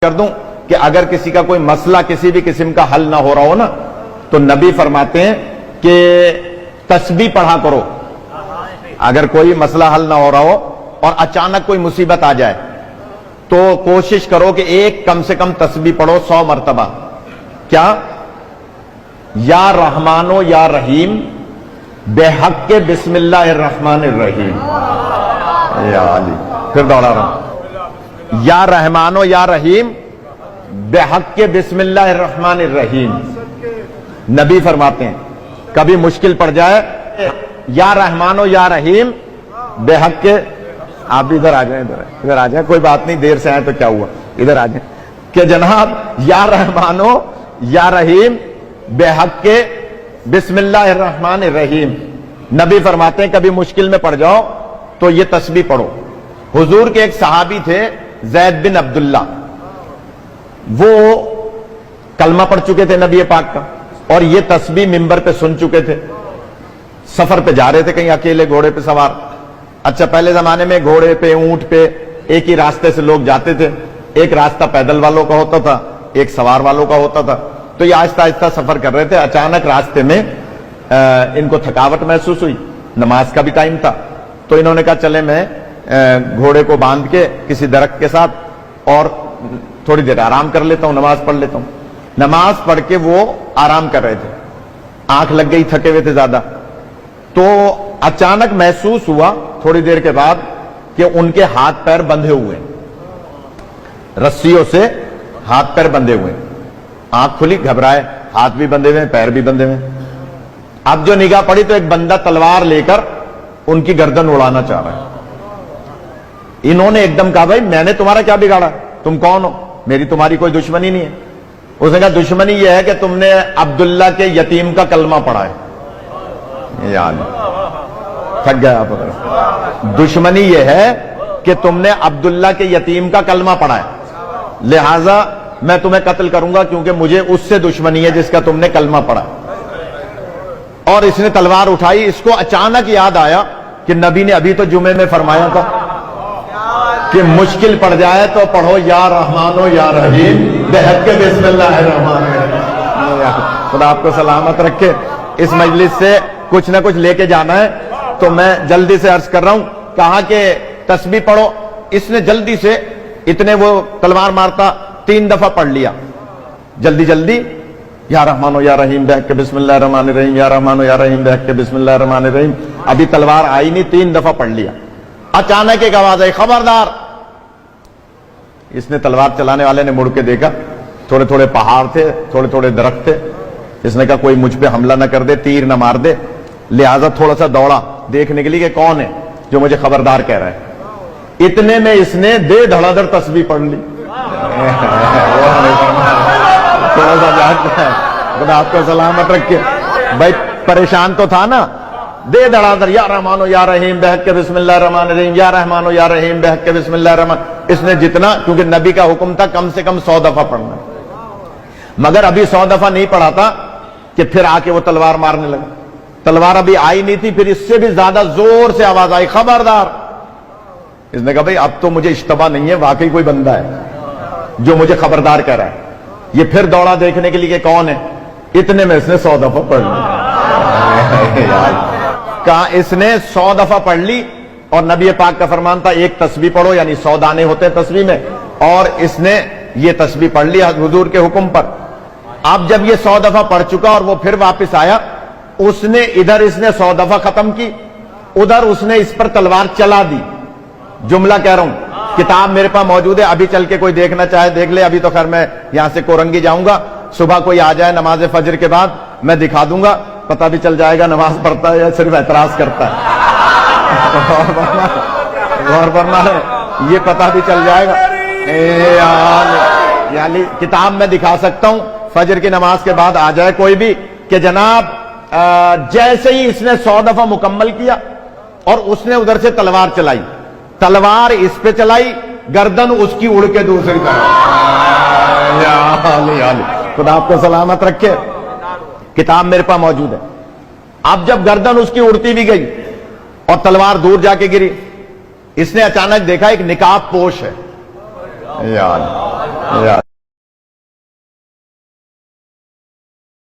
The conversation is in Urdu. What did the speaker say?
کر دوں کہ اگر کسی کا کوئی مسئلہ کسی بھی قسم کا حل نہ ہو رہا ہو نا تو نبی فرماتے ہیں کہ تسبیح پڑھا کرو. اگر کوئی مسئلہ حل نہ ہو رہا ہو اور اچانک کوئی مصیبت آ جائے تو کوشش کرو کہ ایک کم سے کم تسبیح پڑھو 100 مرتبہ. کیا؟ یا رحمانو یا رحیم بے حق کے بسم اللہ الرحمن الرحیم. یا علی پھر دوڑا رہا ہوں. یا رحمانو یا رحیم بے حق کے بسم اللہ الرحمن الرحیم. نبی فرماتے ہیں کبھی مشکل پڑ جائے یا رحمانو یا رحیم بے حق کے. آپ بھی ادھر آ جائیں, ادھر آ جائیں, کوئی بات نہیں, دیر سے آئے تو کیا ہوا, ادھر آ جائیں. کہ جناب یا رحمانو یا رحیم بے حق کے بسم اللہ الرحمن الرحیم. نبی فرماتے ہیں کبھی مشکل میں پڑ جاؤ تو یہ تسبیح پڑھو. حضور کے ایک صحابی تھے زید بن عبداللہ, وہ کلمہ پڑھ چکے تھے نبی پاک کا اور یہ تسبیح منبر پہ سن چکے تھے. سفر پہ جا رہے تھے کہیں اکیلے گھوڑے پہ سوار. اچھا پہلے زمانے میں گھوڑے پہ اونٹ پہ ایک ہی راستے سے لوگ جاتے تھے. ایک راستہ پیدل والوں کا ہوتا تھا, ایک سوار والوں کا ہوتا تھا. تو یہ آہستہ آہستہ سفر کر رہے تھے. اچانک راستے میں ان کو تھکاوٹ محسوس ہوئی, نماز کا بھی ٹائم تھا, تو انہوں نے کہا چلے میں گھوڑے کو باندھ کے کسی درخت کے ساتھ اور تھوڑی دیر آرام کر لیتا ہوں, نماز پڑھ لیتا ہوں. نماز پڑھ کے وہ آرام کر رہے تھے, آنکھ لگ گئی, تھکے ہوئے تھے زیادہ. تو اچانک محسوس ہوا تھوڑی دیر کے بعد کہ ان کے ہاتھ پیر بندھے ہوئے, رسیوں سے ہاتھ پیر بندھے ہوئے. آنکھ کھلی, گھبرائے, ہاتھ بھی بندھے ہوئے, پیر بھی بندھے ہوئے. اب جو نگاہ پڑی تو ایک بندہ تلوار لے کر ان کی گردن اڑانا چاہ رہا ہے. انہوں نے ایک دم کہا بھائی میں نے تمہارا کیا بگاڑا, تم کون ہو, میری تمہاری کوئی دشمنی نہیں ہے. اس نے کہا دشمنی یہ ہے کہ تم نے عبداللہ کے یتیم کا کلمہ پڑھا ہے. یاد تھک گیا آپ. دشمنی یہ ہے کہ تم نے عبداللہ کے یتیم کا کلمہ پڑھا ہے, لہذا میں تمہیں قتل کروں گا کیونکہ مجھے اس سے دشمنی ہے جس کا تم نے کلمہ پڑھا. اور اس نے تلوار اٹھائی. اس کو اچانک یاد آیا کہ نبی نے ابھی تو جمعے میں فرمایا تھا کہ مشکل پڑ جائے تو پڑھو یا رحمانو یا رحیم بے حق کے بسم اللہ الرحمن الرحیم. خدا آپ کو سلامت رکھے. اس مجلس سے کچھ نہ کچھ لے کے جانا ہے تو میں جلدی سے عرض کر رہا ہوں. کہا کہ تسبیح پڑھو. اس نے جلدی سے, اتنے وہ تلوار مارتا 3 دفعہ پڑھ لیا جلدی جلدی. یا رحمانو یا رحیم بے حق کے بسم اللہ الرحمن الرحیم, یا رحمانو یا رحیم بے حق کے بسم اللہ الرحمن الرحیم. ابھی تلوار آئی نہیں, 3 دفعہ پڑھ لیا. اچانک ایک آواز آئی, خبردار. اس نے تلوار چلانے والے نے مڑ کے دیکھا, تھوڑے تھوڑے پہاڑ تھے, تھوڑے تھوڑے درخت تھے. اس نے کہا کوئی مجھ پہ حملہ نہ کر دے, تیر نہ مار دے, لہذا تھوڑا سا دوڑا دیکھنے کے لیے کہ کون ہے جو مجھے خبردار کہہ رہا ہے. اتنے میں اس نے دے دھڑا دھڑ تسبیح پڑھ لی. تھوڑا سا جانتا ہے, خدا آپ کو سلامت رکھے. بھائی پریشان تو تھا نا, دے دھڑا دھڑ یا رحمانو یا رحیم بے حق کے بسم اللہ الرحمن الرحیم, یا رحمانو یا رحیم بے حق کے بسم اللہ الرحمن. اس نے جتنا, کیونکہ نبی کا حکم تھا کم سے کم 100 دفعہ پڑھنا, مگر ابھی 100 دفعہ نہیں پڑھا تھا کہ پھر آ کے وہ تلوار مارنے لگا. تلوار ابھی آئی نہیں تھی, پھر اس سے بھی زیادہ زور سے آواز آئی, خبردار. اس نے کہا بھائی اب تو مجھے اشتباہ نہیں ہے, واقعی کوئی بندہ ہے جو مجھے خبردار کہہ رہا ہے. یہ پھر دوڑا دیکھنے کے لیے کہ کون ہے. اتنے میں اس نے 100 دفعہ پڑھ لی. کہا اس نے 100 دفعہ پڑھ لی اور نبی پاک کا فرمان تھا ایک تسبیح پڑھو, یعنی 100 دانے ہوتے ہیں تسبیح میں, اور اس نے یہ تسبیح پڑھ لی حضور کے حکم پر. اب جب یہ 100 دفعہ پڑھ چکا اور وہ پھر واپس آیا, اس نے ادھر اس نے 100 دفعہ ختم کی, ادھر اس نے اس پر تلوار چلا دی. جملہ کہہ رہا ہوں, کتاب میرے پاس موجود ہے, ابھی چل کے کوئی دیکھنا چاہے دیکھ لے. ابھی تو خیر میں یہاں سے کورنگی جاؤں گا, صبح کوئی آ جائے نماز فجر کے بعد میں دکھا دوں گا, پتہ بھی چل جائے گا نماز پڑھتا ہے یا صرف اعتراض کرتا ہے. غور فرما ہے, یہ پتہ بھی چل جائے گا. یعنی کتاب میں دکھا سکتا ہوں, فجر کی نماز کے بعد آ جائے کوئی بھی کہ جناب جیسے ہی اس نے 100 دفعہ مکمل کیا اور اس نے ادھر سے تلوار چلائی, تلوار اس پہ چلائی, گردن اس کی اڑ کے دوسری طرف. خدا آپ کو سلامت رکھے. کتاب میرے پاس موجود ہے. اب جب گردن اس کی اڑتی بھی گئی اور تلوار دور جا کے گری, اس نے اچانک دیکھا ایک نقاب پوش ہے. یا